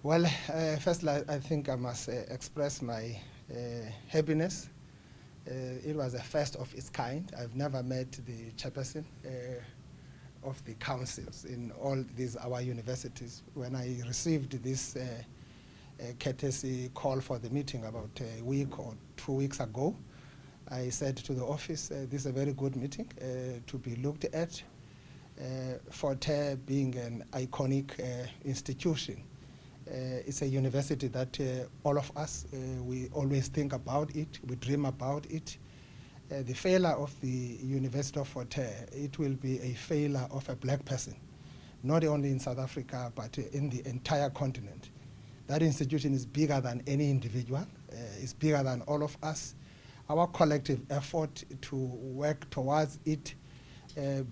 Well, firstly, I think I must express my happiness. It was a first of its kind. I've never met the chairperson of the councils in all these our universities. When I received this courtesy call for the meeting about a week or 2 weeks ago, I said to the office, this is a very good meeting to be looked at. Hare being an iconic institution. It's a university that all of us, we always think about it, we dream about it. The failure of the University of Hare, it will be a failure of a black person, not only in South Africa, but in the entire continent. That institution is bigger than any individual, it's bigger than all of us. Our collective effort to work towards it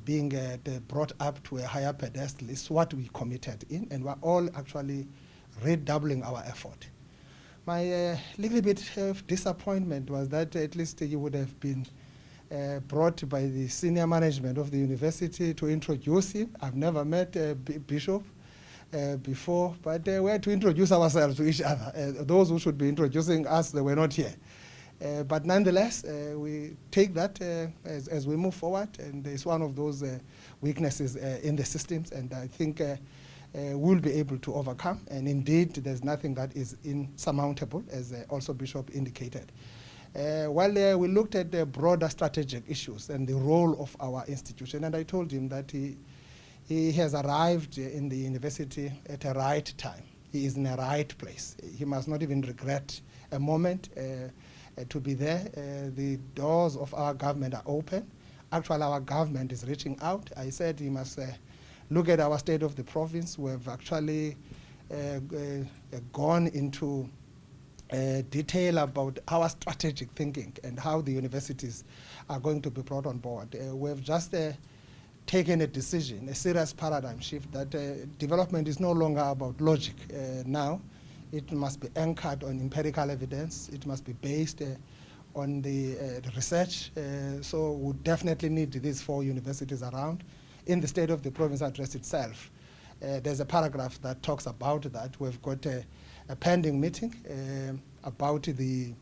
being brought up to a higher pedestal is what we committed in, and we're all actually redoubling our effort. My little bit of disappointment was that at least you would have been brought by the senior management of the university to introduce him. I've never met Bishop before, but we had to introduce ourselves to each other. Those who should be introducing us, they were not here. But nonetheless, we take that as we move forward, and it's one of those weaknesses in the systems, and I think we'll be able to overcome. And indeed, there's nothing that is insurmountable, as also Bishop indicated. While we looked at the broader strategic issues and the role of our institution, and I told him that he has arrived in the university at a right time. He is in a right place. He must not even regret a moment to be there. The doors of our government are open. Actually, our government is reaching out. I said he must look at our state of the province. We have actually gone into detail about our strategic thinking and how the universities are going to be brought on board. We have just taken a decision, a serious paradigm shift, that development is no longer about logic now. It must be anchored on empirical evidence. It must be based on the research. So we definitely need these 4 universities around. In the State of the Province Address itself, there's a paragraph that talks about that. We've got a pending meeting about the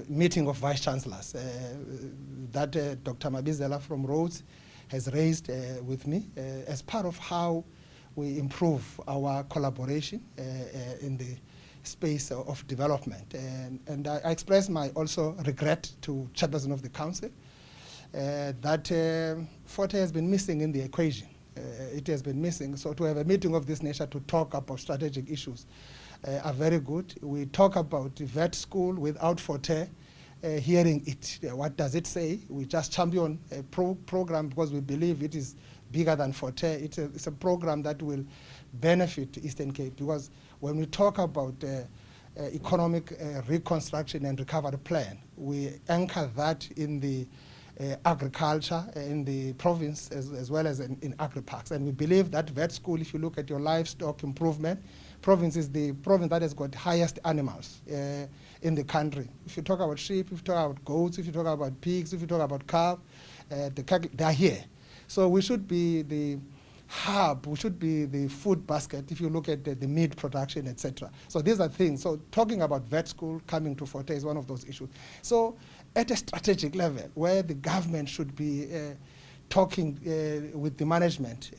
meeting of vice chancellors that Dr. Mabizela from Rhodes has raised with me as part of how we improve our collaboration in the space of development. And I express my also regret to Chairperson of the Council that Hare has been missing in the equation. It has been missing. So to have a meeting of this nature to talk about strategic issues are very good. We talk about the vet school without Hare hearing it. What does it say? We just champion a program because we believe it is bigger than Hare. It's a program that will benefit Eastern Cape, because when we talk about economic reconstruction and recovery plan, we anchor that in the agriculture in the province as well as in agri-parks. And we believe that vet school, if you look at your livestock improvement, province is the province that has got highest animals in the country. If you talk about sheep, if you talk about goats, if you talk about pigs, if you talk about cow, they are here. So we should be the hub, we should be the food basket if you look at the meat production, etc. So these are things. So talking about vet school coming to Hare is one of those issues. So at a strategic level, where the government should be talking with the management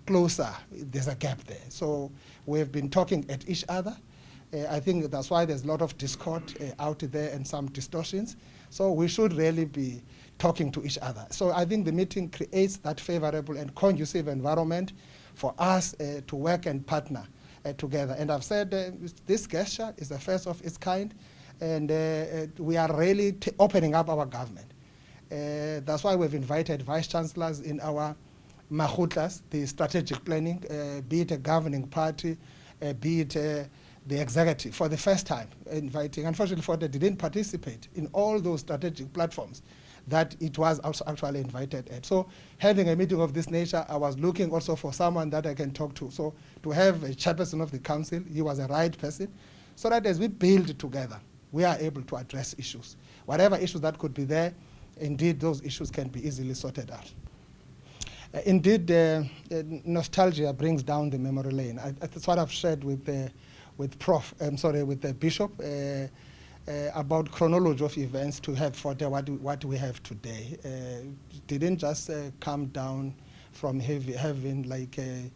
closer, there's a gap there. So we've been talking at each other. I think that's why there's a lot of discord out there and some distortions. So we should really be talking to each other. So I think the meeting creates that favorable and conducive environment for us to work and partner together. And I've said this gesture is the first of its kind, and we are really opening up our government. That's why we've invited vice chancellors in our mahutlas, the strategic planning, be it a governing party, be it the executive, for the first time inviting. Unfortunately, Hare didn't participate in all those strategic platforms that it was also actually invited at. So having a meeting of this nature, I was looking also for someone that I can talk to. So to have a chairperson of the council, he was a right person, so that as we build together, we are able to address issues. Whatever issues that could be there, indeed those issues can be easily sorted out. Indeed, nostalgia brings down the memory lane. That's what I've shared with the Bishop about chronology of events to have for what we have today. Didn't just come down from heaven like a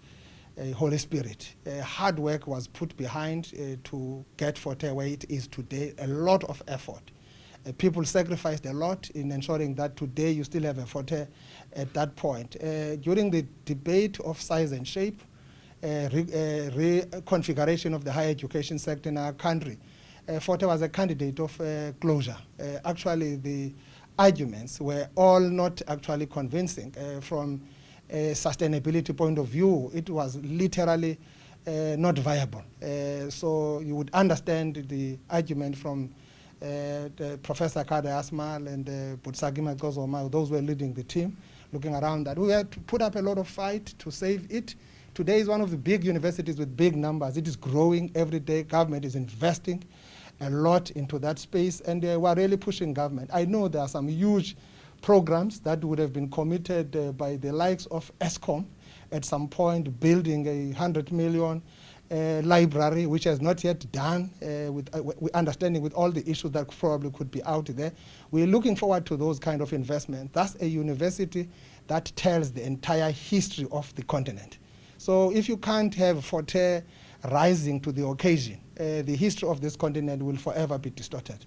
Holy Spirit. Hard work was put behind to get Forte where it is today. A lot of effort. People sacrificed a lot in ensuring that today you still have a Forte at that point. During the debate of size and shape, reconfiguration of the higher education sector in our country, Forte was a candidate of closure. Actually, the arguments were all not actually convincing. From a sustainability point of view, it was literally not viable. So you would understand the argument from the Professor Kada Asmal and Butsagima Gozoma. Those were leading the team, looking around that. We had to put up a lot of fight to save it. Today is one of the big universities with big numbers. It is growing every day. Government is investing a lot into that space, and we're really pushing government. I know there are some huge programs that would have been committed by the likes of ESCOM at some point, building a 100 million library, which has not yet done, with understanding with all the issues that probably could be out there. We're looking forward to those kind of investments. That's a university that tells the entire history of the continent. So if you can't have Forte rising to the occasion, the history of this continent will forever be distorted.